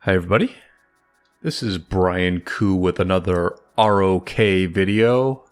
Hi everybody, this is Brian Koo with another ROK video.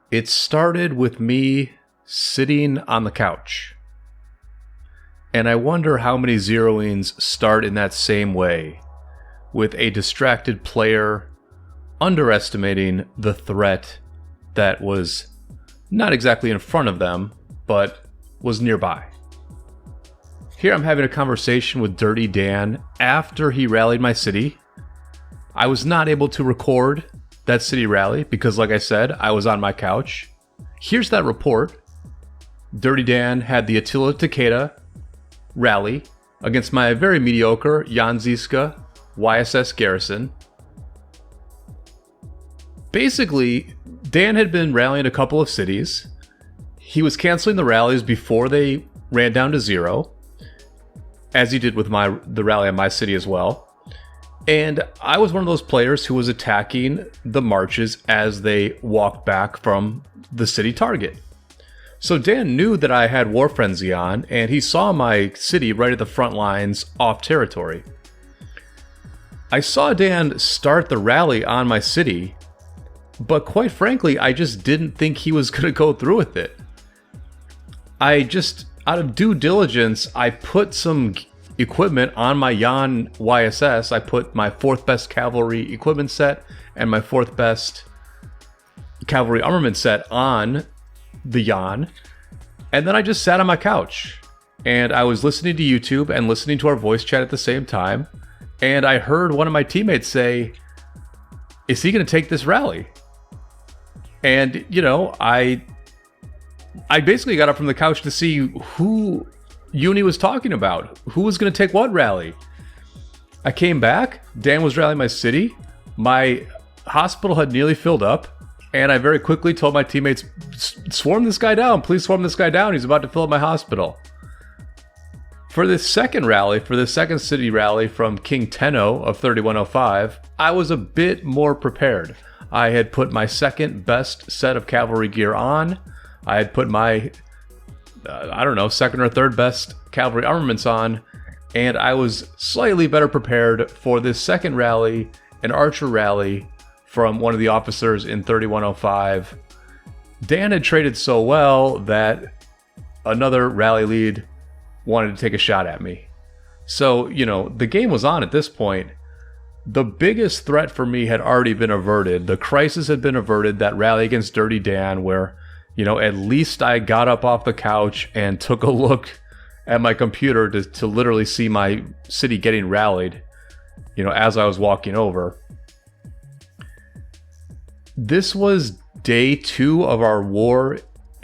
It started with me sitting on the couch. And I wonder how many zeroings start in that same way, with a distracted player underestimating the threat that was not exactly in front of them, but was nearby. Here I'm having a conversation with DirtyDan after he rallied my city. I was not able to record that city rally because, like I said, I was on my couch. Here's that report. DirtyDan had the Attila Takeda rally against my very mediocre Janziska YSS garrison. Basically, Dan had been rallying a couple of cities. He was canceling the rallies before they ran down to zero, as he did with the rally on my city as well. And I was one of those players who was attacking the marches as they walked back from the city target. So Dan knew that I had War Frenzy on, and he saw my city right at the front lines off territory. I saw Dan start the rally on my city, but quite frankly, I just didn't think he was going to go through with it. Out of due diligence, I put some equipment on my Jan YSS. I put my 4th best cavalry equipment set and my 4th best cavalry armament set on the Jan. And then I just sat on my couch. And I was listening to YouTube and listening to our voice chat at the same time. And I heard one of my teammates say, "Is he going to take this rally?" And, you know, I basically got up from the couch to see who Uni was talking about. Who was going to take what rally? I came back. Dan was rallying my city. My hospital had nearly filled up. And I very quickly told my teammates, "Swarm this guy down. Please swarm this guy down. He's about to fill up my hospital." For this second rally, for the second city rally from King Tenno of 3105, I was a bit more prepared. I had put my 2nd best set of cavalry gear on. I had put my, 2nd or 3rd best cavalry armaments on, and I was slightly better prepared for this second rally, an archer rally from one of the officers in 3105. Dan had traded so well that another rally lead wanted to take a shot at me. So, you know, the game was on at this point. The biggest threat for me had already been averted. The crisis had been averted, that rally against DirtyDan where, you know, at least I got up off the couch and took a look at my computer to literally see my city getting rallied, you know, as I was walking over. This was day 2 of our war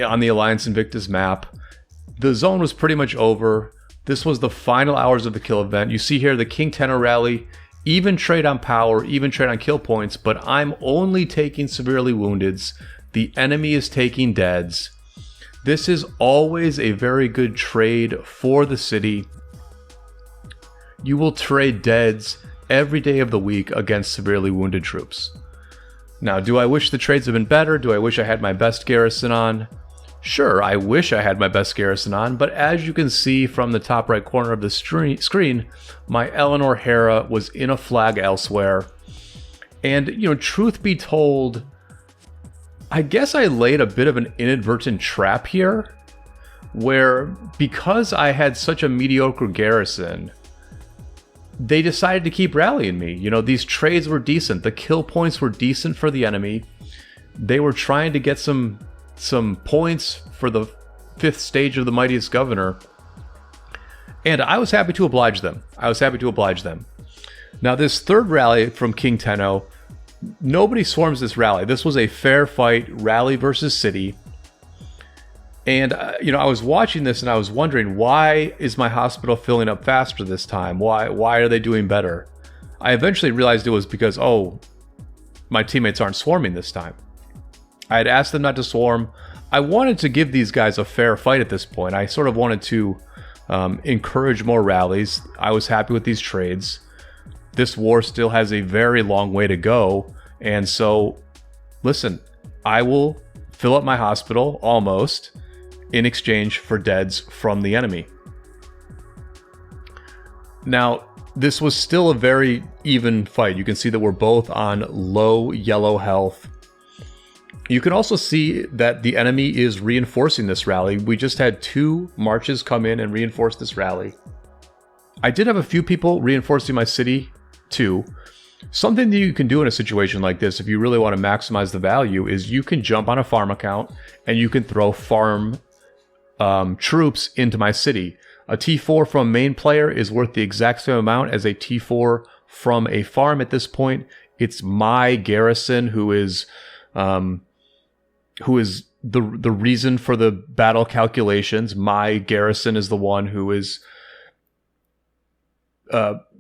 on the Alliance Invictus map. The zone was pretty much over. This was the final hours of the kill event. You see here the King Tenno rally, even trade on power, even trade on kill points, but I'm only taking severely woundeds. The enemy is taking deads. This is always a very good trade for the city. You will trade deads every day of the week against severely wounded troops. Now, do I wish the trades had been better? Do I wish I had my best garrison on? Sure, I wish I had my best garrison on, but as you can see from the top right corner of the screen, my Eleanor Hera was in a flag elsewhere. And, you know, truth be told, I guess I laid a bit of an inadvertent trap here, where because I had such a mediocre garrison, they decided to keep rallying me. You know, these trades were decent. The kill points were decent for the enemy. They were trying to get some points for the 5th stage of the Mightiest Governor. And I was happy to oblige them. Now, this 3rd rally from King Tenno, nobody swarms this rally. This was a fair fight, rally versus city. And, you know, I was watching this and I was wondering, why is my hospital filling up faster this time? Why are they doing better? I eventually realized it was because, oh, my teammates aren't swarming this time. I had asked them not to swarm. I wanted to give these guys a fair fight at this point. I sort of wanted to encourage more rallies. I was happy with these trades. This war still has a very long way to go. And so, listen, I will fill up my hospital, almost, in exchange for deads from the enemy. Now, this was still a very even fight. You can see that we're both on low yellow health. You can also see that the enemy is reinforcing this rally. We just had 2 marches come in and reinforce this rally. I did have a few people reinforcing my city too. Something that you can do in a situation like this, if you really want to maximize the value, is you can jump on a farm account and you can throw farm troops into my city. A T4 from main player is worth the exact same amount as a T4 from a farm at this point. It's my garrison who is the reason for the battle calculations. My garrison is the one who is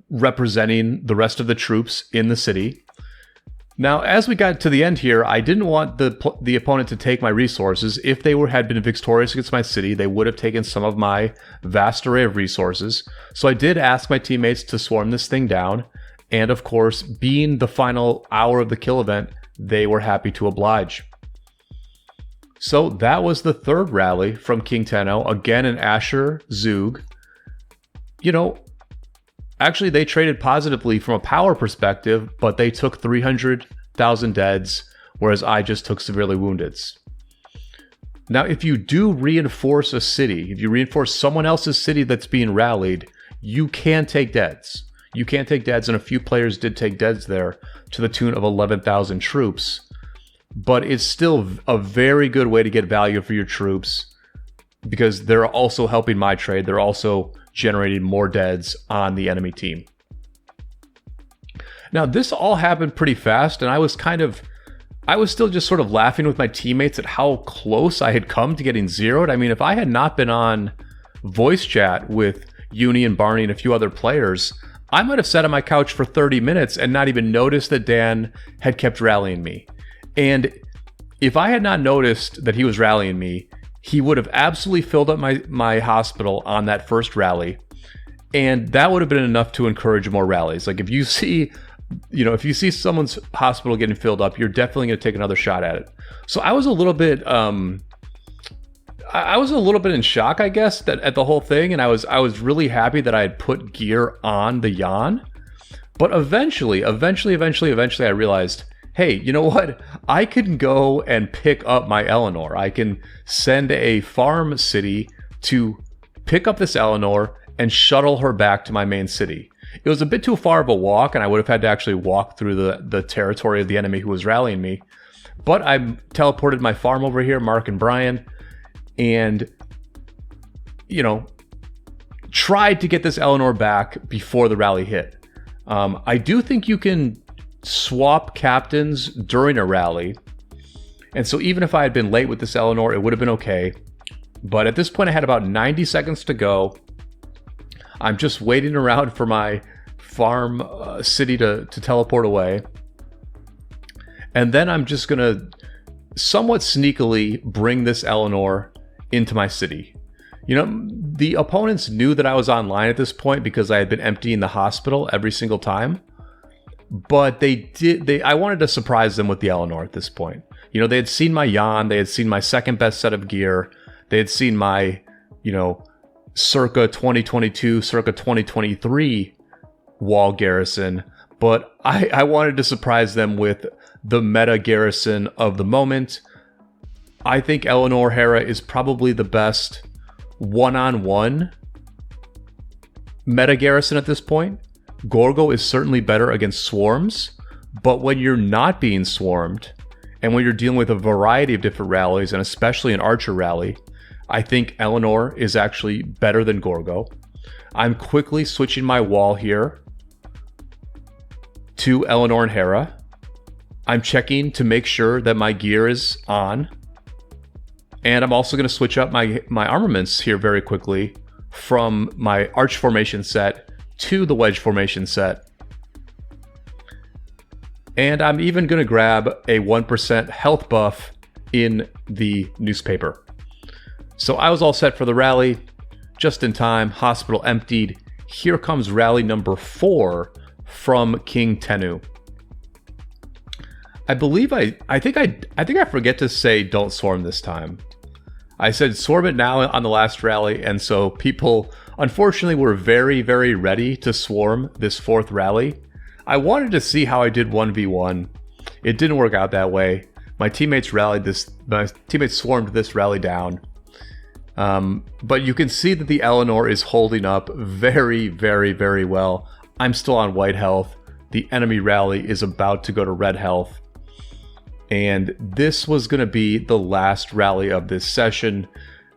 representing the rest of the troops in the city. Now, as we got to the end here, I didn't want the opponent to take my resources. If they had been victorious against my city, they would have taken some of my vast array of resources. So I did ask my teammates to swarm this thing down. And of course, being the final hour of the kill event, they were happy to oblige. So that was the 3rd rally from King Tenno. Again, an Asher Zug. You know, actually, they traded positively from a power perspective, but they took 300,000 deads, whereas I just took severely woundeds. Now, if you do reinforce a city, if you reinforce someone else's city that's being rallied, you can take deads. You can take deads, and a few players did take deads there to the tune of 11,000 troops. But it's still a very good way to get value for your troops because they're also helping my trade. They're also generating more deads on the enemy team. Now, this all happened pretty fast, and I was still just sort of laughing with my teammates at how close I had come to getting zeroed. I mean, if I had not been on voice chat with Uni and Barney and a few other players, I might have sat on my couch for 30 minutes and not even noticed that Dan had kept rallying me. And if I had not noticed that he was rallying me, he would have absolutely filled up my hospital on that first rally. And that would have been enough to encourage more rallies. Like if you see someone's hospital getting filled up, you're definitely going to take another shot at it. So I was a little bit, in shock, I guess, at the whole thing. And I was really happy that I had put gear on the Jan. But eventually, I realized, hey, you know what? I can go and pick up my Eleanor. I can send a farm city to pick up this Eleanor and shuttle her back to my main city. It was a bit too far of a walk, and I would have had to actually walk through the territory of the enemy who was rallying me. But I teleported my farm over here, Mark and Brian, and, tried to get this Eleanor back before the rally hit. I do think you can swap captains during a rally, and so even if I had been late with this Eleanor, it would have been okay. But at this point, I had about 90 seconds to go. I'm just waiting around for my farm city to teleport away, and then I'm just gonna somewhat sneakily bring this Eleanor into my city. The opponents knew that I was online at this point because I had been emptying the hospital every single time. But I wanted to surprise them with the Eleanor at this point. They had seen my Jan, they had seen my second best set of gear, they had seen my, circa 2022, circa 2023 wall garrison, but I wanted to surprise them with the meta garrison of the moment. I think Eleanor Hera is probably the best one-on-one meta garrison at this point. Gorgo is certainly better against swarms, but when you're not being swarmed, and when you're dealing with a variety of different rallies, and especially an archer rally, I think Eleanor is actually better than Gorgo. I'm quickly switching my wall here to Eleanor and Hera. I'm checking to make sure that my gear is on. And I'm also going to switch up my armaments here very quickly from my arch formation set to the wedge formation set. And I'm even going to grab a 1% health buff in the newspaper. So I was all set for the rally, just in time, hospital emptied. Here comes rally number 4 from King Tenno. I believe I think I forget to say don't swarm this time. I said swarm it now on the last rally, and so people Unfortunately, we're very, very ready to swarm this 4th rally. I wanted to see how I did 1v1. It didn't work out that way. My teammates swarmed this rally down. But you can see that the Eleanor is holding up very, very, very well. I'm still on white health. The enemy rally is about to go to red health. And this was going to be the last rally of this session.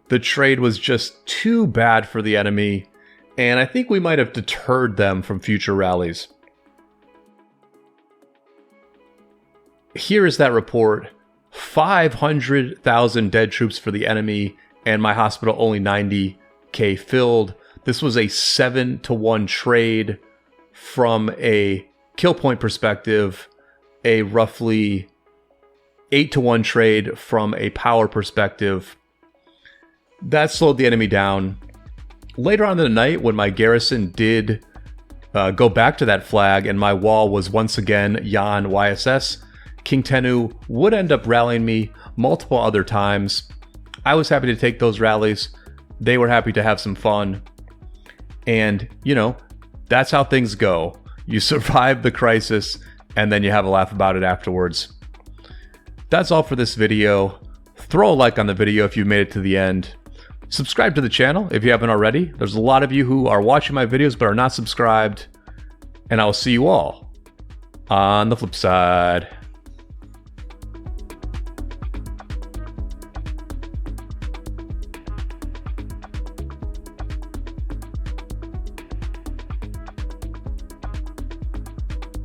The trade was just too bad for the enemy, and I think we might have deterred them from future rallies. Here is that report. 500,000 dead troops for the enemy, and my hospital only 90k filled. This was a 7-to-1 trade from a kill point perspective, a roughly 8-to-1 trade from a power perspective. That slowed the enemy down. Later on in the night, when my garrison did go back to that flag and my wall was once again Yan YSS, King Tenu would end up rallying me multiple other times. I was happy to take those rallies. They were happy to have some fun. And, you know, that's how things go. You survive the crisis, and then you have a laugh about it afterwards. That's all for this video. Throw a like on the video if you made it to the end. Subscribe to the channel if you haven't already. There's a lot of you who are watching my videos but are not subscribed. And I will see you all on the flip side.